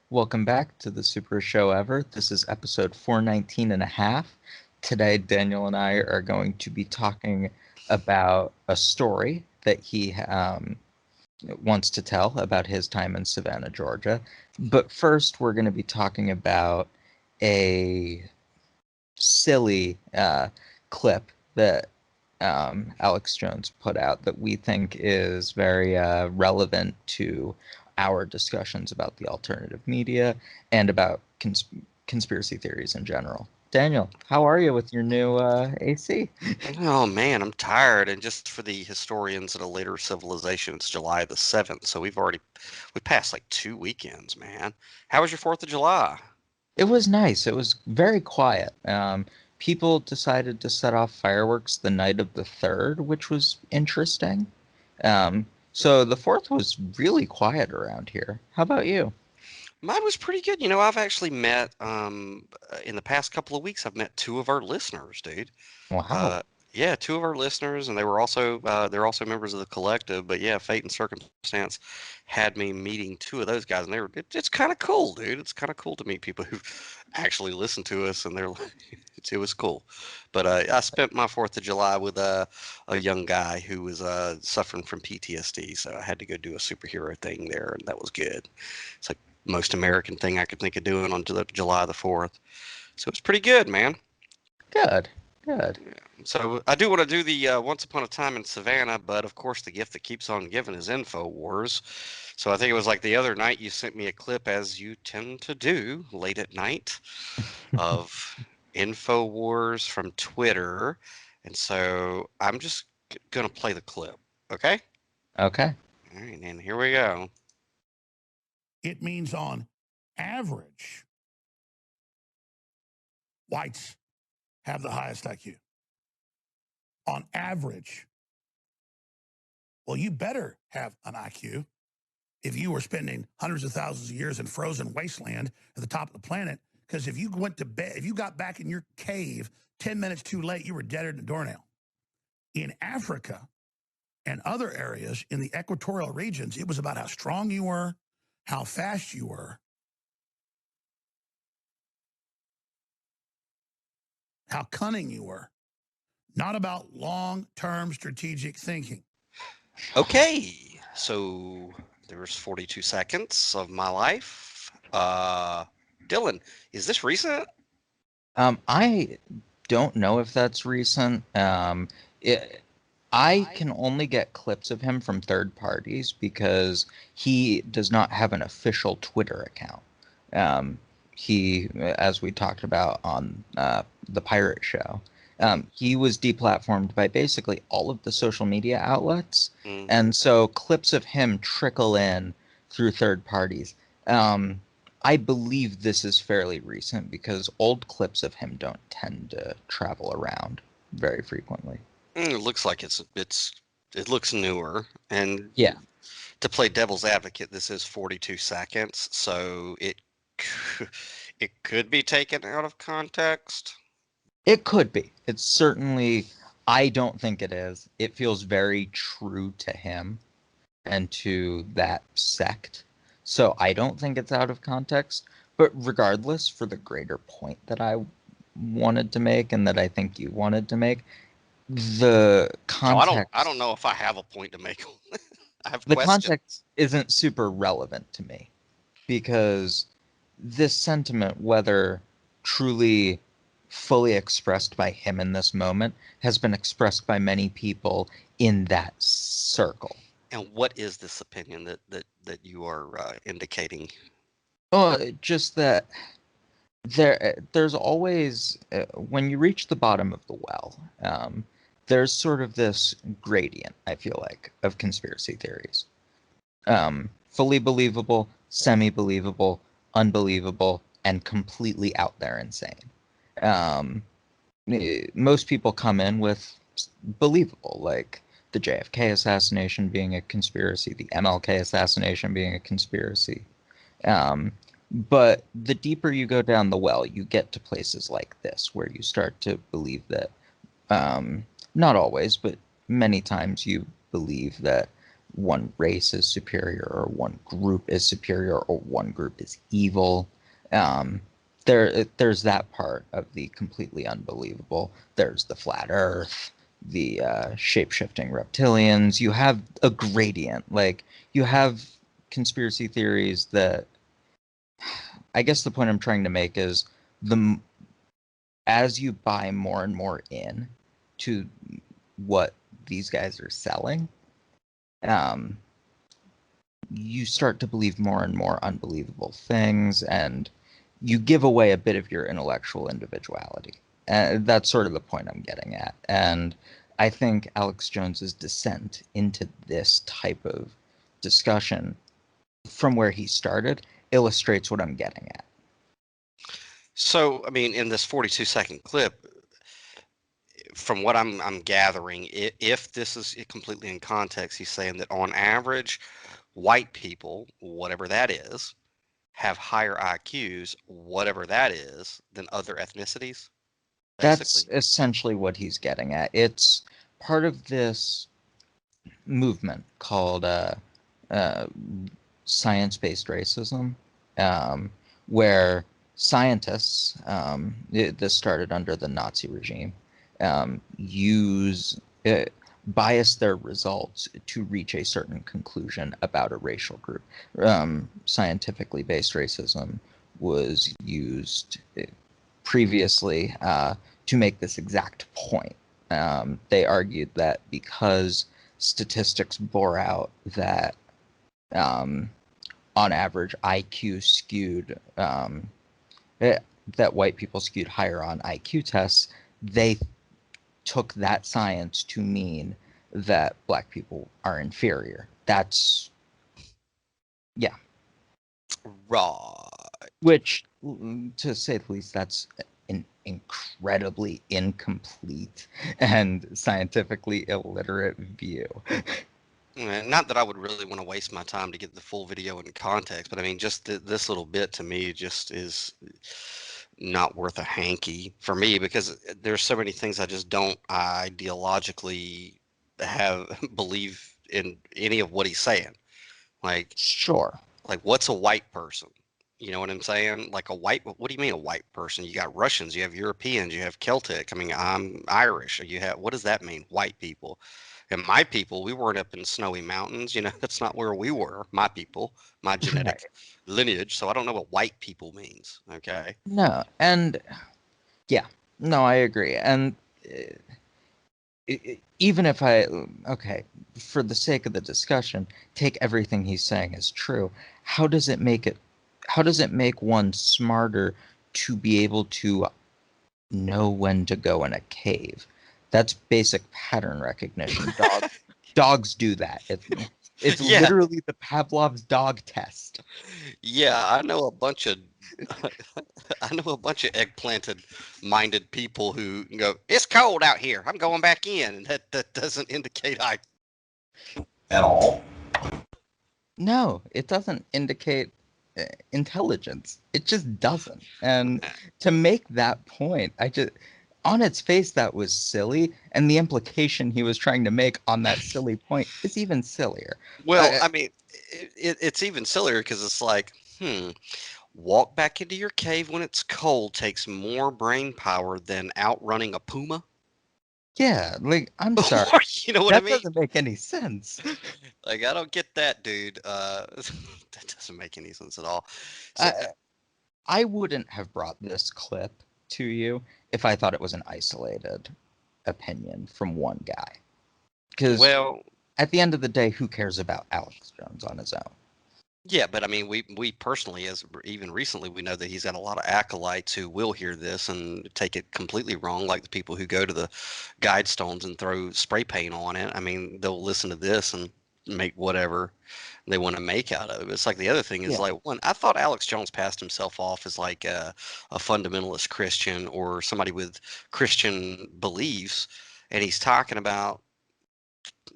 Welcome back to the Superist show ever. This is episode 419 and a half. Today, Daniel and I are going to be talking about a story that he wants to tell about his time in Savannah, Georgia. But first, we're going to be talking about a silly clip that Alex Jones put out that we think is very relevant to our discussions about the alternative media and about conspiracy theories in general. Daniel, how are you with your new AC? Oh man, I'm tired. And just for the historians of a later civilization, it's July the 7th. So we passed like 2 weekends, man. How was your 4th of July? It was nice. It was very quiet. People decided to set off fireworks the night of the 3rd, which was interesting. So the 4th was really quiet around here. How about you? Mine was pretty good. I've actually met in the past couple of weeks, I've met two of our listeners, dude. Wow. Uh, yeah, two of our listeners, and they're also members of the collective. But yeah, fate and circumstance had me meeting two of those guys, and it's kind of cool, dude. It's kind of cool to meet people who actually listen to us, and they're like, it was cool. But I spent my 4th of July with a young guy who was suffering from PTSD, so I had to go do a superhero thing there, and that was good. It's like most American thing I could think of doing on July the 4th. So it's pretty good, man. Good. Good. So I do want to do the Once Upon a Time in Savannah, but of course the gift that keeps on giving is InfoWars. So I think it was like the other night you sent me a clip, as you tend to do late at night, of InfoWars from Twitter. And so I'm just gonna play the clip. Okay? Okay. All right, and here we go. It means on average, whites have the highest IQ. On average. Well, you better have an IQ if you were spending hundreds of thousands of years in frozen wasteland at the top of the planet. Because if you went to bed, if you got back in your cave 10 minutes too late, you were deader than a doornail. In Africa and other areas in the equatorial regions, it was about how strong you were, how fast you were, how cunning you were, not about long-term strategic thinking. Okay, so there was 42 seconds of my life. Dylan, is this recent? I don't know if that's recent. It, I can only get clips of him from third parties because he does not have an official Twitter account. He, as we talked about on the Pirate Show, he was deplatformed by basically all of the social media outlets, Mm. and so clips of him trickle in through third parties. I believe this is fairly recent because old clips of him don't tend to travel around very frequently. It looks like it looks newer. And Yeah, to play devil's advocate, this is 42 seconds, so it could be taken out of context. it could be. It's certainly, I don't think it is. It feels very true to him and to that sect. So I don't think it's out of context. But regardless, for the greater point that I wanted to make and that I think you wanted to make, the Oh, I don't context know if I have a point to make. I have the questions. context isn't super relevant to me because this sentiment, whether truly fully expressed by him in this moment, has been expressed by many people in that circle. And what is this opinion that you are indicating? Just that there's always when you reach the bottom of the well, there's sort of this gradient, I feel like, of conspiracy theories. Fully believable, semi-believable, unbelievable, and completely out there insane. Um, Most people come in with believable, like the JFK assassination being a conspiracy, the MLK assassination being a conspiracy. Um, but the deeper you go down the well, you get to places like this where you start to believe that, not always, but many times you believe that one race is superior or one group is superior or one group is evil. Um, there's that part of the completely unbelievable. There's the flat Earth, the shape-shifting reptilians. You have a gradient. Like you have conspiracy theories that I guess the point I'm trying to make is the as you buy more and more in to what these guys are selling, um, you start to believe more and more unbelievable things, and you give away a bit of your intellectual individuality. That's sort of the point I'm getting at. And I think Alex Jones's descent into this type of discussion from where he started illustrates what I'm getting at. So, I mean, in this 42-second clip, from what I'm gathering, if this is completely in context, he's saying that on average, white people, whatever that is, have higher IQs, whatever that is, than other ethnicities, That's basically. essentially what he's getting at. It's part of this movement called uh, science-based racism, um, where scientists, this started under the Nazi regime, use bias their results to reach a certain conclusion about a racial group. Scientifically based racism was used previously to make this exact point. They argued that because statistics bore out that um, on average IQ skewed, that white people skewed higher on IQ tests, they took that science to mean that black people are inferior. That's, yeah, Raw. which, to say the least, that's an incredibly incomplete and scientifically illiterate view. Not that I would really want to waste my time to get the full video in context, but I mean, just this little bit to me just is not worth a hanky for me because there's so many things I just don't ideologically have believe in any of what he's saying. Like, Sure. what's a white person? You know what I'm saying? Like a white, what do you mean a white person? You got Russians, you have Europeans, you have Celtic. I mean, I'm Irish. You have, what does that mean? White people. And my people, we weren't up in snowy mountains. You know, that's not where we were. My people, my genetic Right. lineage. So I don't know what white people means. Okay. No, and yeah, no, I agree. And even if okay, for the sake of the discussion, take everything he's saying as true, how does it make it, how does it make one smarter to be able to know when to go in a cave? That's basic pattern recognition. Dogs do that. It's Yeah. literally the Pavlov's dog test. Yeah. I know a bunch of I know a bunch of eggplanted minded people who go, it's cold out here. I'm going back in. And that doesn't indicate I at all. No, it doesn't indicate intelligence. It just doesn't. And to make that point, I just, on its face, that was silly. And the implication he was trying to make on that silly point is even sillier. Well, Uh, I mean, it's even sillier because it's like, walk back into your cave when it's cold takes more brain power than outrunning a puma. yeah, like, I'm sorry. Or, you know what I That mean? doesn't make any sense. Like, I don't get that, dude. That doesn't make any sense at all. So, I, I wouldn't have brought this clip to you if I thought it was an isolated opinion from one guy. Because well, at the end of the day, who cares about Alex Jones on his own? yeah, but I mean, we personally, as even recently, we know that he's got a lot of acolytes who will hear this and take it completely wrong, like the people who go to the guide stones and throw spray paint on it. I mean, they'll listen to this and make whatever they want to make out of it. It's like the other thing is Yeah. like one. I thought Alex Jones passed himself off as like a fundamentalist Christian or somebody with Christian beliefs, and he's talking about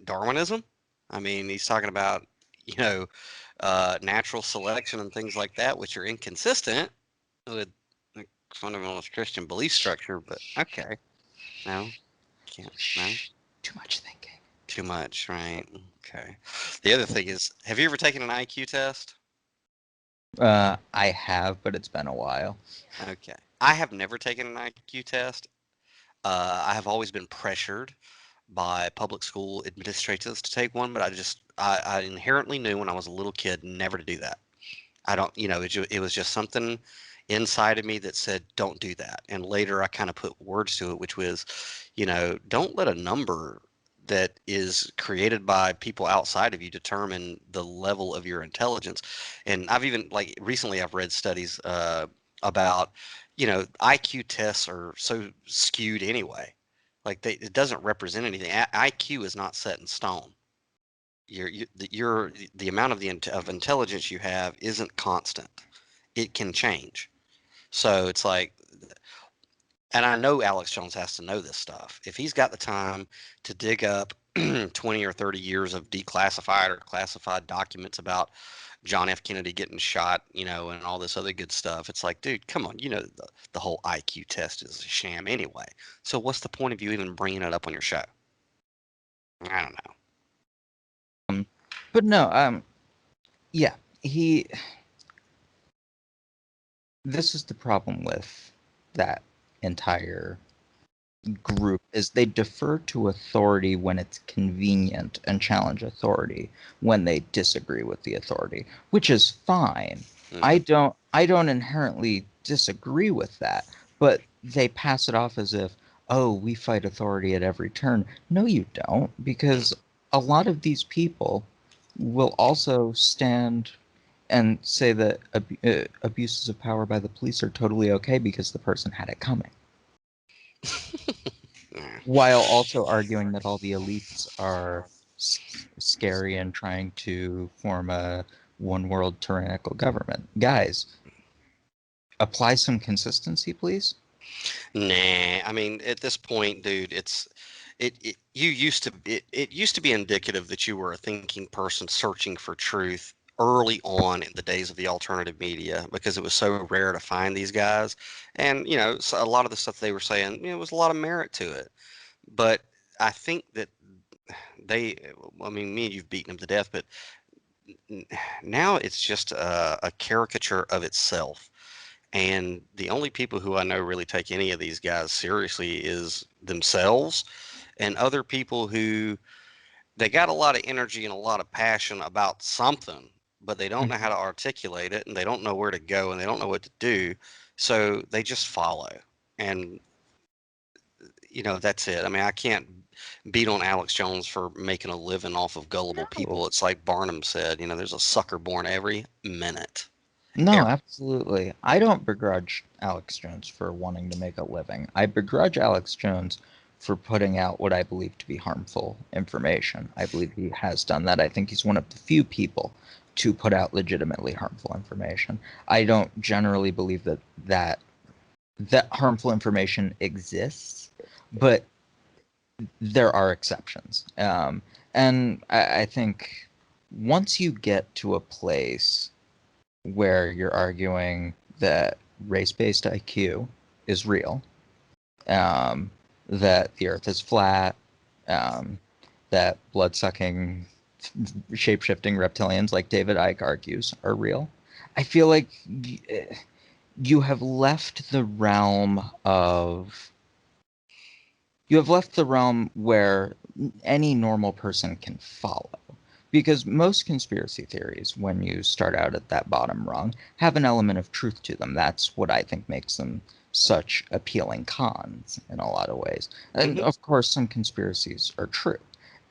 Darwinism. I mean, he's talking about you know natural selection and things like that, which are inconsistent with like, fundamentalist Christian belief structure. But okay, no, can't, no, Shh. Too much thinking. too much, right? Okay. The other thing is, have you ever taken an IQ test? I have, but it's been a while. Okay. I have never taken an IQ test. I have always been pressured by public school administrators to take one, but I inherently knew when I was a little kid never to do that. I don't, it was just something inside of me that said, don't do that. And later I kind of put words to it, which was, don't let a number that is created by people outside of you determine the level of your intelligence. And I've even, like, recently I've read studies about, IQ tests are so skewed anyway. Like, it doesn't represent anything. IQ is not set in stone. The amount of intelligence you have isn't constant. It can change. So it's like, and I know Alex Jones has to know this stuff. If he's got the time to dig up 20 or 30 years of declassified or classified documents about John F. Kennedy getting shot, and all this other good stuff, it's like, dude, come on, the whole IQ test is a sham anyway. So what's the point of you even bringing it up on your show? I don't know. But no, yeah, this is the problem with that entire group is they defer to authority when it's convenient and challenge authority when they disagree with the authority, which is fine. Mm. I don't inherently disagree with that, but they pass it off as if, oh, we fight authority at every turn. No, you don't, because a lot of these people will also stand and say that abuses of power by the police are totally okay because the person had it coming, while also arguing that all the elites are scary and trying to form a one world tyrannical government. Guys, apply some consistency, please. Nah, I mean, at this point, dude, it used to be indicative that you were a thinking person searching for truth early on in the days of the alternative media because it was so rare to find these guys. And, so a lot of the stuff they were saying, was a lot of merit to it. But I think that I mean, me and you've beaten them to death, but now it's just a caricature of itself. And the only people who I know really take any of these guys seriously is themselves and other people who they got a lot of energy and a lot of passion about something, but they don't know how to articulate it and they don't know where to go and they don't know what to do. So they just follow. And, that's it. I mean, I can't beat on Alex Jones for making a living off of gullible people. It's like Barnum said, there's a sucker born every minute. No, absolutely. I don't begrudge Alex Jones for wanting to make a living. I begrudge Alex Jones for putting out what I believe to be harmful information. I believe he has done that. I think he's one of the few people to put out legitimately harmful information. I don't generally believe that harmful information exists, but there are exceptions. And I think once you get to a place where you're arguing that race-based IQ is real, that the Earth is flat, that blood-sucking, shape-shifting reptilians, like David Icke argues, are real, I feel like you have left the realm of you have left the realm where any normal person can follow. Because most conspiracy theories, when you start out at that bottom rung, have an element of truth to them. That's what I think makes them such appealing cons in a lot of ways. And of course, some conspiracies are true.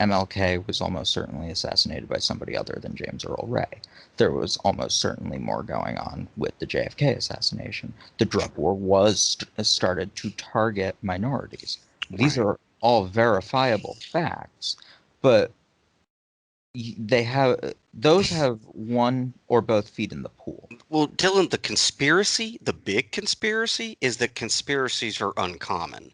MLK was almost certainly assassinated by somebody other than James Earl Ray. There was almost certainly more going on with the JFK assassination. The drug war was started to target minorities. These Right. are all verifiable facts, but those have one or both feet in the pool. Well, Dylan, the big conspiracy, is that conspiracies are uncommon.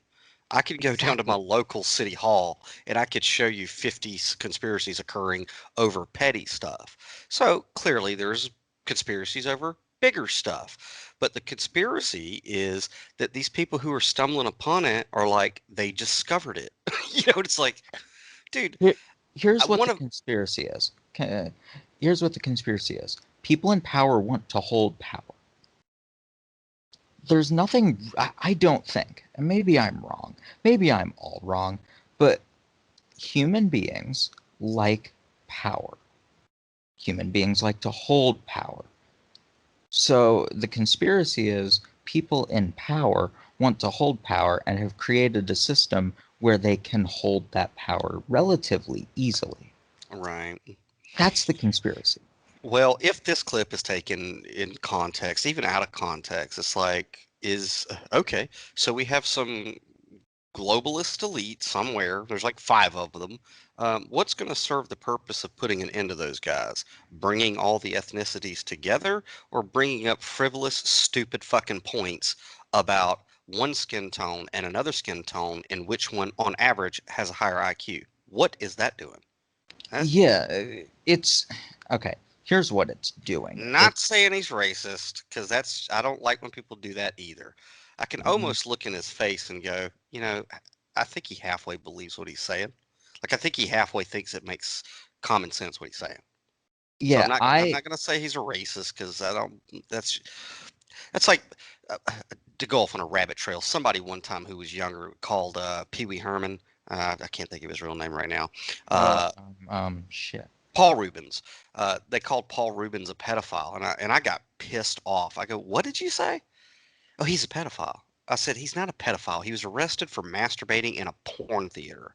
I could go down to my Exactly. local city hall and I could show you 50 conspiracies occurring over petty stuff. So clearly there's conspiracies over bigger stuff. But the conspiracy is that these people who are stumbling upon it are like, they discovered it. It's like, dude, here's what One the of conspiracy is. Here's what the conspiracy is. People in power want to hold power. There's nothing, I don't think, and maybe I'm wrong, maybe I'm all wrong, but human beings like power. Human beings like to hold power. So the conspiracy is people in power want to hold power and have created a system where they can hold that power relatively easily. right. That's the conspiracy. Well, if this clip is taken in context, even out of context, it's like, is okay. So we have some globalist elite somewhere. There's like five of them. What's going to serve the purpose of putting an end to those guys? Bringing all the ethnicities together, or bringing up frivolous, stupid fucking points about one skin tone and another skin tone, and which one, on average, has a higher IQ? What is that doing? That's Yeah, it's okay. Here's what it's doing. not saying he's racist, because I don't like when people do that either. I can almost look in his face and go, I think he halfway believes what he's saying. Like, I think he halfway thinks it makes common sense what he's saying. So Yeah, I'm I not gonna say he's a racist, because I don't. That's like to go off on a rabbit trail. Somebody one time who was younger called Pee Wee Herman. I can't think of his real name right now. oh Uh, shit. Paul Rubens. They called Paul Rubens a pedophile, and I got pissed off. I go, "What did you say?" "Oh, he's a pedophile." I said, "He's not a pedophile. He was arrested for masturbating in a porn theater."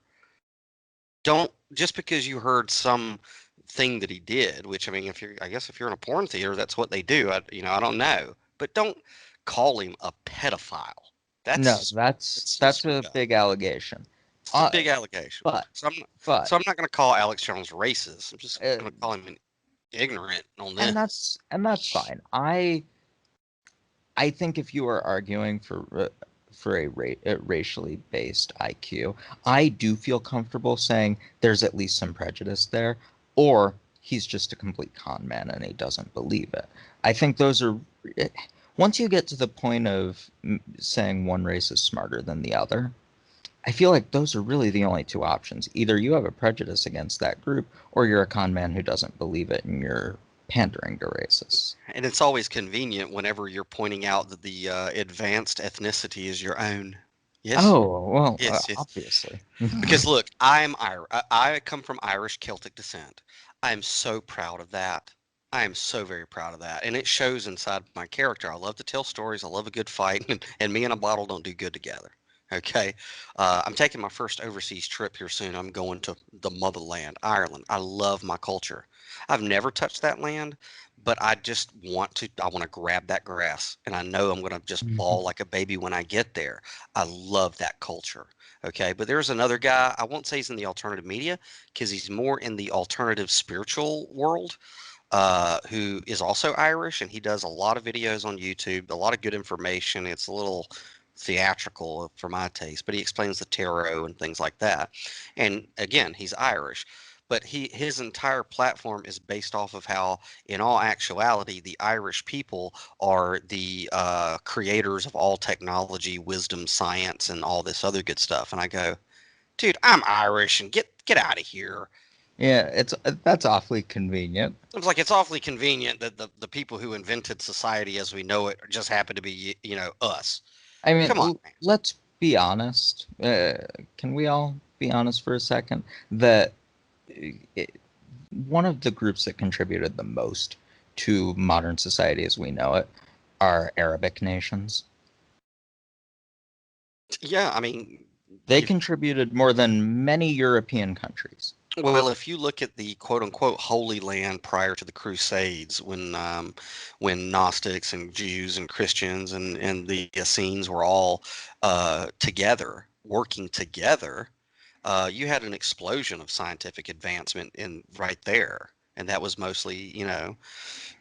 Don't, just because you heard some thing that he did, which, I mean, I guess if you're in a porn theater, that's what they do. I don't know, but don't call him a pedophile. No, That's that's screwed a up. big allegation. It's a Uh, big allegation. but So but I'm not going to call Alex Jones racist. I'm just uh, going to call him ignorant on and this. that's fine. I think if you are arguing for a racially based IQ, I do feel comfortable saying there's at least some prejudice there, or he's just a complete con man and he doesn't believe it. I think those are once you get to the point of saying one race is smarter than the other, I feel like those are really the only two options. Either you have a prejudice against that group, or you're a con man who doesn't believe it and you're pandering to racists. And it's always convenient whenever you're pointing out that the advanced ethnicity is your own. Yes, Oh, well, yes, yes. obviously. Because look, I'm Irish. I come from Irish Celtic descent. I'm so proud of that. I am so very proud of that, and it shows inside my character. I love to tell stories. I love a good fight, and me and a bottle don't do good together. Okay, I'm taking my first overseas trip here soon. I'm going to the motherland, Ireland. I love my culture. I've never touched that land, but I just want to. I want to grab that grass, and I know I'm going to just bawl like a baby when I get there. I love that culture. Okay, but there's another guy. I won't say he's in the alternative media, because he's more in the alternative spiritual world, who is also Irish, and he does a lot of videos on YouTube, a lot of good information. It's a little theatrical for my taste, but he explains the tarot and things like that. And again, he's Irish, but his entire platform is based off of how, in all actuality, the Irish people are the creators of all technology, wisdom, science, and all this other good stuff. And I go, dude, I'm Irish, and get out of here. Yeah, it's that's awfully convenient. It's like, it's awfully convenient that the people who invented society as we know it just happen to be, us. I mean, Come on, man. let's be honest. Can we all be honest for a second that it, one of the groups that contributed the most to modern society as we know it are Arabic nations. Yeah, I mean, They if contributed more than many European countries. well, if you look at the quote unquote Holy Land prior to the Crusades, when Gnostics and Jews and Christians and the Essenes were all together, working together, you had an explosion of scientific advancement in right there. And that was mostly,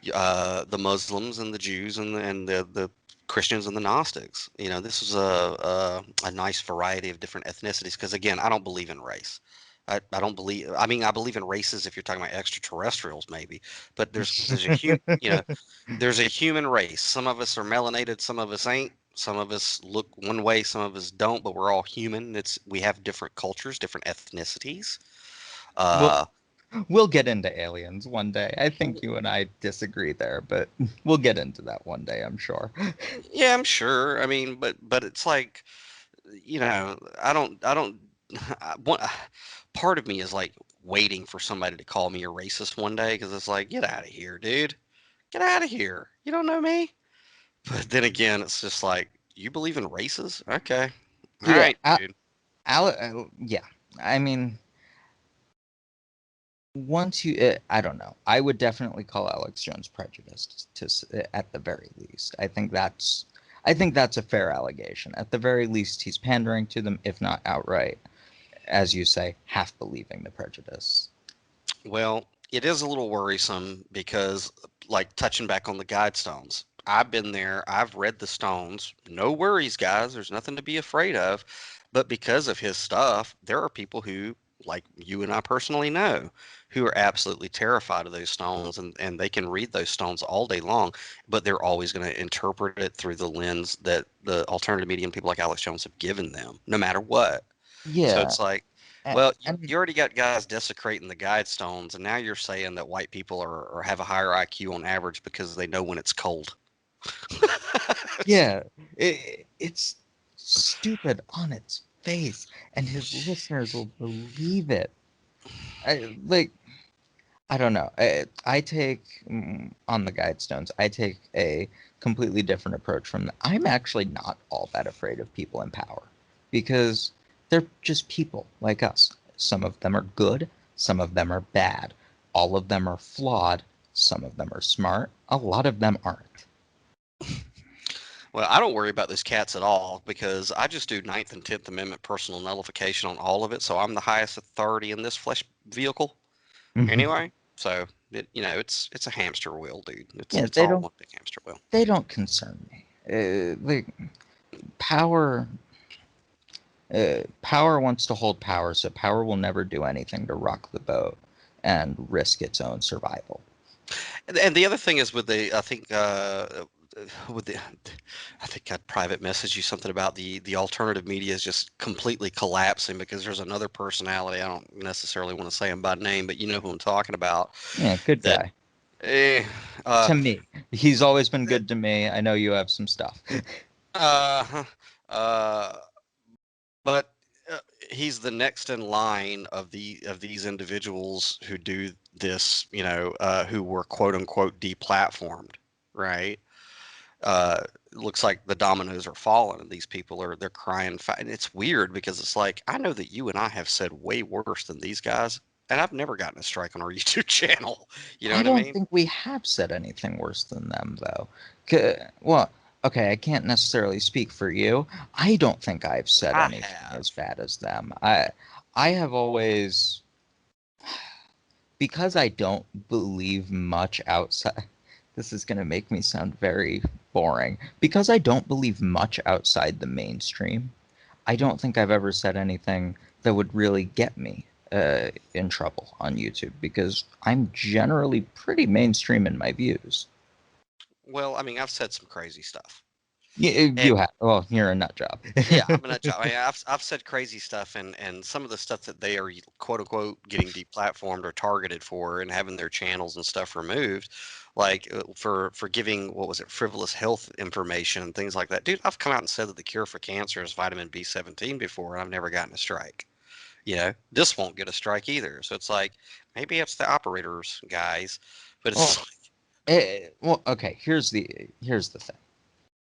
the Muslims and the Jews and the Christians and the Gnostics. This was a nice variety of different ethnicities. Because again, I don't believe in race. I don't believe. I mean, I believe in races if you're talking about extraterrestrials, maybe. But there's there's a human race. Some of us are melanated, some of us ain't. Some of us look one way, some of us don't. But we're all human. We have different cultures, different ethnicities. We'll Uh, we'll get into aliens one day. I think you and I disagree there, but we'll get into that one day, I'm sure. yeah, I'm sure. I mean, but it's like, I don't. Part of me is like waiting for somebody to call me a racist one day because it's like, get out of here, dude. Get out of here. You don't know me. But then again, it's just like, you believe in races? Okay. All Yeah, right, dude. yeah. I mean, once you, I don't know. I would definitely call Alex Jones prejudiced at the very least. I think that's a fair allegation. At the very least, he's pandering to them, if not outright, as you say, half believing the prejudice. Well, it is a little worrisome because, like, touching back on the guide stones, I've been there, I've read the stones. No worries, guys. There's nothing to be afraid of. But because of his stuff, there are people who, like you and I personally know, who are absolutely terrified of those stones, and they can read those stones all day long, but they're always going to interpret it through the lens that the alternative media and people like Alex Jones have given them, no matter what. So Yeah, it's like, and, well, and you already got guys desecrating the guide stones, and now you're saying that white people are or have a higher IQ on average because they know when it's cold. yeah, it's stupid on its face, and his listeners will believe it. Like, I don't know. I take on the Guidestones. I take a completely different approach from them. I'm actually not all that afraid of people in power because they're just people like us. Some of them are good, some of them are bad. All of them are flawed. Some of them are smart. A lot of them aren't. Well, I don't worry about those cats at all because I just do Ninth and 10th Amendment personal nullification on all of it. So I'm the highest authority in this flesh vehicle anyway. So it's a hamster wheel, dude. It's Yeah, it's all one big hamster wheel. they don't concern me. Like power power wants to hold power, so power will never do anything to rock the boat and risk its own survival. And the other thing is with the, I think, with the, I think I private messaged you something about the alternative media is just completely collapsing because there's another personality. I don't necessarily want to say him by name, but you know who I'm talking about. Yeah, good That, guy. eh, uh, To me, he's always been good to me. I know you have some stuff. uh, uh, but he's the next in line of these individuals who do this, who were quote unquote deplatformed, right? It looks like the dominoes are falling and these people they're crying and it's weird because it's like I know that you and I have said way worse than these guys and I've never gotten a strike on our YouTube channel. You know I what I don't mean? think we have said anything worse than them, though. Well, okay, I can't necessarily speak for you. I don't think I've said I anything have. as bad as them. I have always, because I don't believe much outside. This is going to make me sound very boring. Because I don't believe much outside the mainstream, I don't think I've ever said anything that would really get me in trouble on YouTube because I'm generally pretty mainstream in my views. Well, I mean, I've said some crazy stuff. You have. Well, you're a nut job. Yeah, I'm gonna. I mean, I've said crazy stuff, and some of the stuff that they are quote unquote getting deplatformed or targeted for, and having their channels and stuff removed, like for giving what was it, frivolous health information and things like that. Dude, I've come out and said that the cure for cancer is vitamin B17 before, and I've never gotten a strike. This won't get a strike either. So it's like maybe it's the operators, guys, but it's Well, okay. Here's the thing.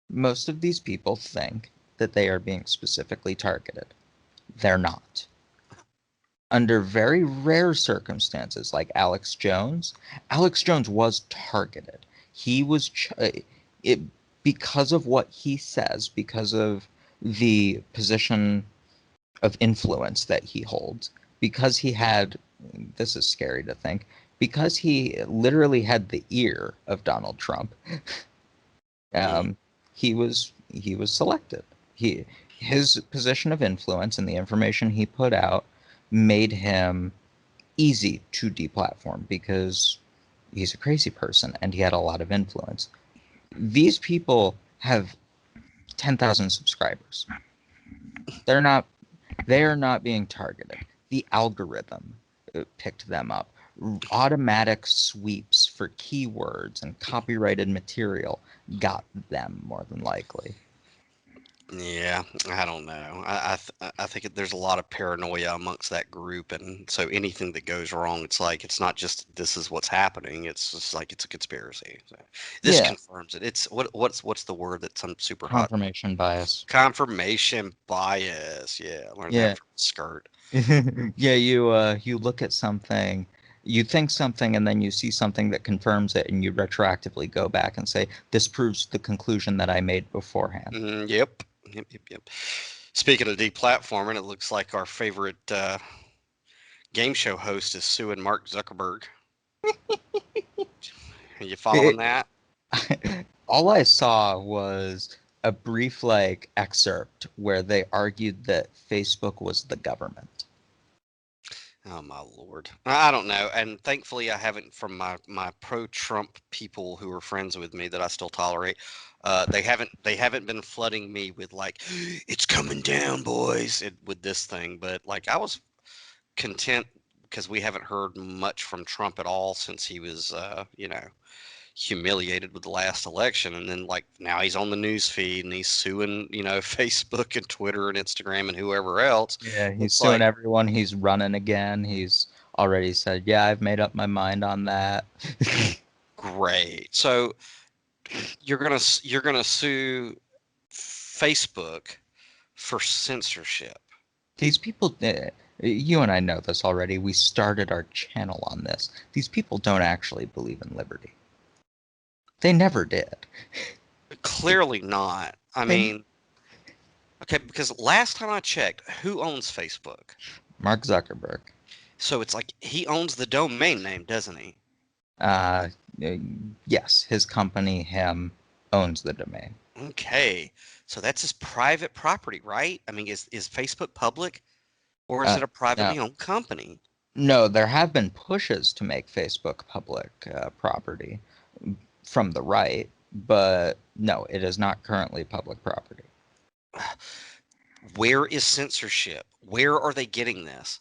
Most of these people think that they are being specifically targeted. They're not. Under very rare circumstances, like Alex Jones was targeted. He was it because of what he says, because of the position of influence that he holds, because he had, this is scary to think, because he literally had the ear of Donald Trump. Mhm. He was selected. His position of influence and the information he put out made him easy to deplatform because he's a crazy person and he had a lot of influence. These people have 10,000 subscribers. They're not they are not being targeted. The algorithm picked them up. Automatic sweeps for keywords and copyrighted material got them more than likely. Yeah, I don't know. I think there's a lot of paranoia amongst that group, and so anything that goes wrong, it's like it's not just this is what's happening. It's just like it's a conspiracy. So this Yeah, confirms it. It's what's the word that's some super hot? confirmation bias. Confirmation bias. Yeah, I learned that Yeah. from Skirt. Yeah, you look at something, you think something, and then you see something that confirms it, and you retroactively go back and say, this proves the conclusion that I made beforehand. Yep. Yep. Speaking of deplatforming, it looks like our favorite game show host is suing Mark Zuckerberg. Are you following It, that? all I saw was a brief like excerpt where they argued that Facebook was the government. Oh my lord. I don't know. And thankfully I haven't from my pro-Trump people who are friends with me that I still tolerate. They haven't been flooding me with like it's coming down, boys, with this thing. But like I was content because we haven't heard much from Trump at all since he was humiliated with the last election, and then like now he's on the news feed and he's suing Facebook and Twitter and Instagram and whoever else. Yeah, he's It's suing like everyone. He's running again. He's already said, yeah, I've made up my mind on that. great. So you're gonna sue Facebook for censorship. These people, you and I know this already. We started our channel on this. These people don't actually believe in liberty. They never did. Clearly not. I They, mean, okay, because last time I checked, who owns Facebook? Mark Zuckerberg. So it's like he owns the domain name, doesn't he? Uh, uh, yes, his company, him, owns the domain. Okay. So that's his private property, right? I mean, is Facebook public or is Uh, it a no, privately owned company? no, there have been pushes to make Facebook public property from the right, but no, it is not currently public property. Where is censorship? Where are they getting this?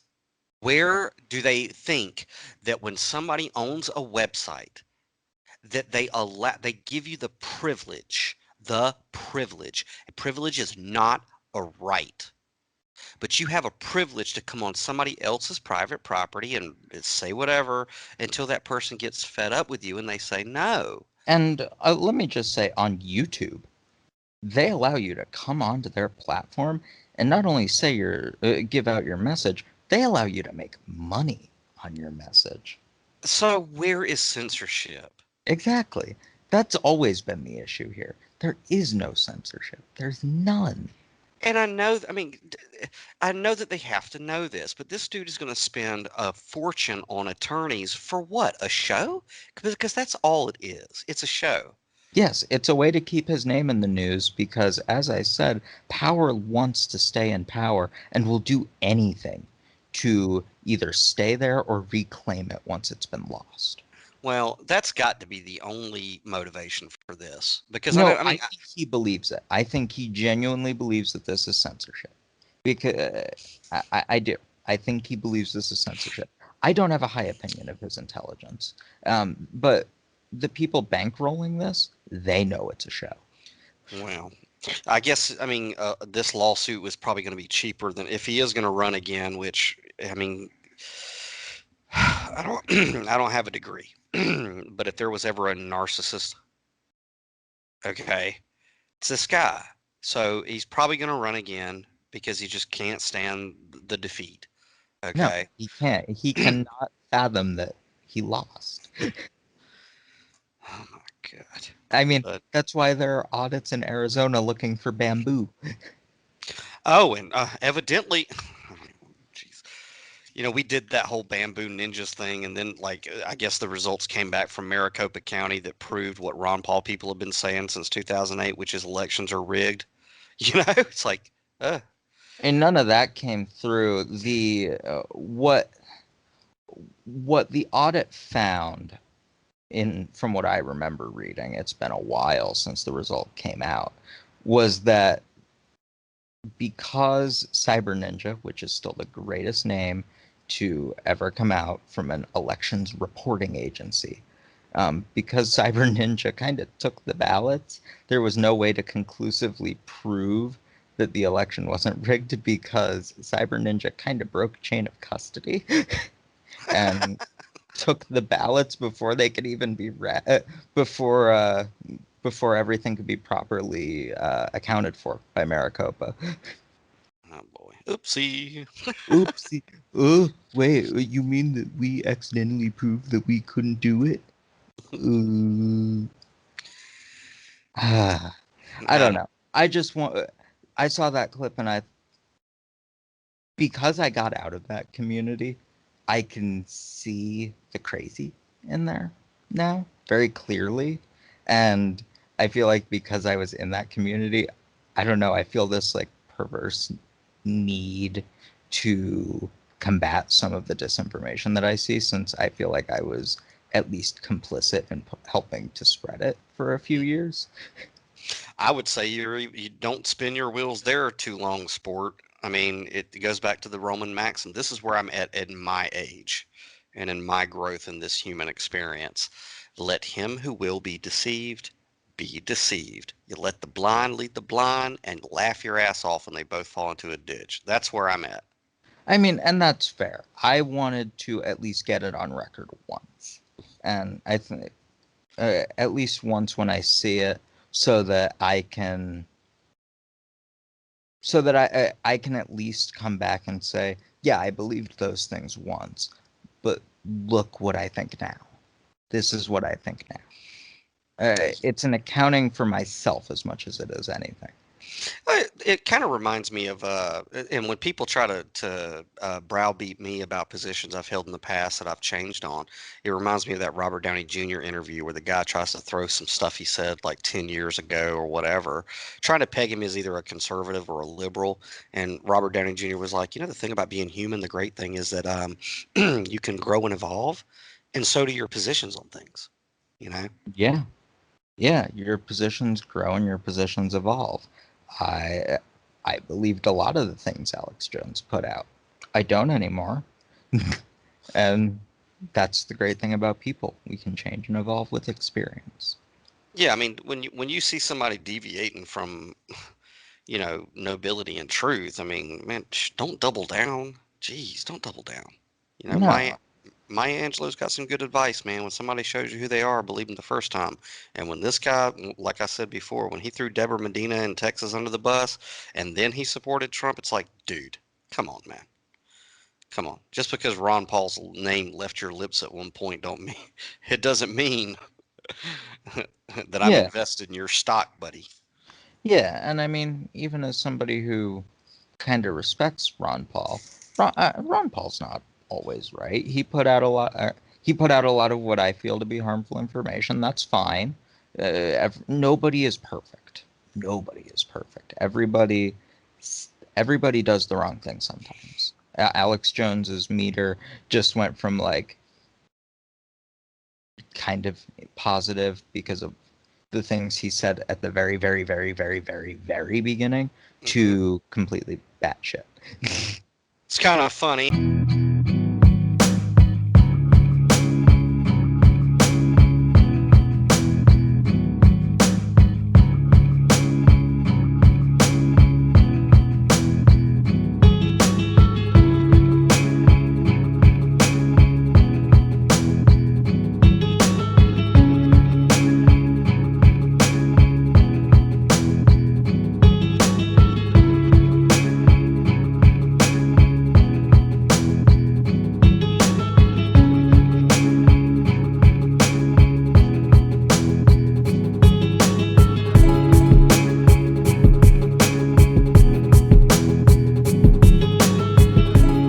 Where do they think that when somebody owns a website that they give you the privilege, the privilege. A privilege is not a right, but you have a privilege to come on somebody else's private property and say whatever until that person gets fed up with you and they say no. And let me just say on YouTube, they allow you to come onto their platform and not only say give out your message, they allow you to make money on your message. So where is censorship? Exactly. That's always been the issue here. There is no censorship. There's none. And I know, I mean, I know that they have to know this, but this dude is going to spend a fortune on attorneys for what? A show? Because that's all it is. It's a show. Yes, it's a way to keep his name in the news because, as I said, power wants to stay in power and will do anything to either stay there or reclaim it once it's been lost. Well, that's got to be the only motivation for this. Because I No, don't, I I mean, think he believes it. I think he genuinely believes that this is censorship. Because I do. I think he believes this is censorship. I don't have a high opinion of his intelligence. But the people bankrolling this, they know it's a show. well, I guess, I mean, this lawsuit was probably going to be cheaper than if he is going to run again, which, I mean, I don't, I don't have a degree, but if there was ever a narcissist, okay, it's this guy. So he's probably going to run again because he just can't stand the defeat. No, Okay. he can't. He cannot fathom that he lost. Oh my God. I mean, But that's why there are audits in Arizona looking for bamboo. oh, and evidently, jeez, we did that whole bamboo ninjas thing, and then like I guess the results came back from Maricopa County that proved what Ron Paul people have been saying since 2008, which is elections are rigged. It's like, uh, And none of that came through. The what the audit found in from what I remember reading, it's been a while since the result came out, was that because Cyber Ninja, which is still the greatest name to ever come out from an elections reporting agency. Because Cyber Ninja kind of took the ballots, there was no way to conclusively prove that the election wasn't rigged because Cyber Ninja kind of broke chain of custody and took the ballots before they could even be read, before everything could be properly accounted for by Maricopa. Oh boy, oopsie. Oopsie. Oh, wait, you mean that we accidentally proved that we couldn't do it? I don't know. I saw that clip and because I got out of that community, I can see the crazy in there now very clearly. And I feel like because I was in that community, I don't know, I feel this like perverse need to combat some of the disinformation that I see, since I feel like I was at least complicit in helping to spread it for a few years. I would say you don't spin your wheels there too long, sport. I mean, it goes back to the Roman maxim. This is where I'm at in my age and in my growth in this human experience. Let him who will be deceived be deceived. You let the blind lead the blind and laugh your ass off when they both fall into a ditch. That's where I'm at. I mean, and that's fair. I wanted to at least get it on record once. And I think at least once when I see it, so that I can I can at least come back and say, yeah, I believed those things once, but look what I think now. This is what I think now. It's an accounting for myself as much as it is anything. It kind of reminds me of, and when people try to browbeat me about positions I've held in the past that I've changed on, it reminds me of that Robert Downey Jr. interview where the guy tries to throw some stuff he said like 10 years ago or whatever, trying to peg him as either a conservative or a liberal. And Robert Downey Jr. was like, the thing about being human, the great thing is that you can grow and evolve, and so do your positions on things, you know? Yeah. Yeah, your positions grow and your positions evolve. I I believed a lot of the things Alex Jones put out. I don't anymore. And that's the great thing about people. We can change and evolve with experience. Yeah, I mean, when you see somebody deviating from nobility and truth. I mean, man, don't double down. Jeez, don't double down. You know, No. Maya Angelou's got some good advice, man. When somebody shows you who they are, believe them the first time. And when this guy, like I said before, when he threw Deborah Medina in Texas under the bus, and then he supported Trump, it's like, dude, come on, man. Come on. Just because Ron Paul's name left your lips at one point don't mean it doesn't mean that I'm Yeah. invested in your stock, buddy. Yeah, and I mean, even as somebody who kind of respects Ron Paul, Ron Paul's not always right. He put out a lot. He put out a lot of what I feel to be harmful information. That's fine. Nobody is perfect. Nobody is perfect. Everybody does the wrong thing sometimes. Alex Jones's meter just went from like kind of positive because of the things he said at the very, very, very, very, very, very beginning Hmm. to completely batshit. It's kind of funny.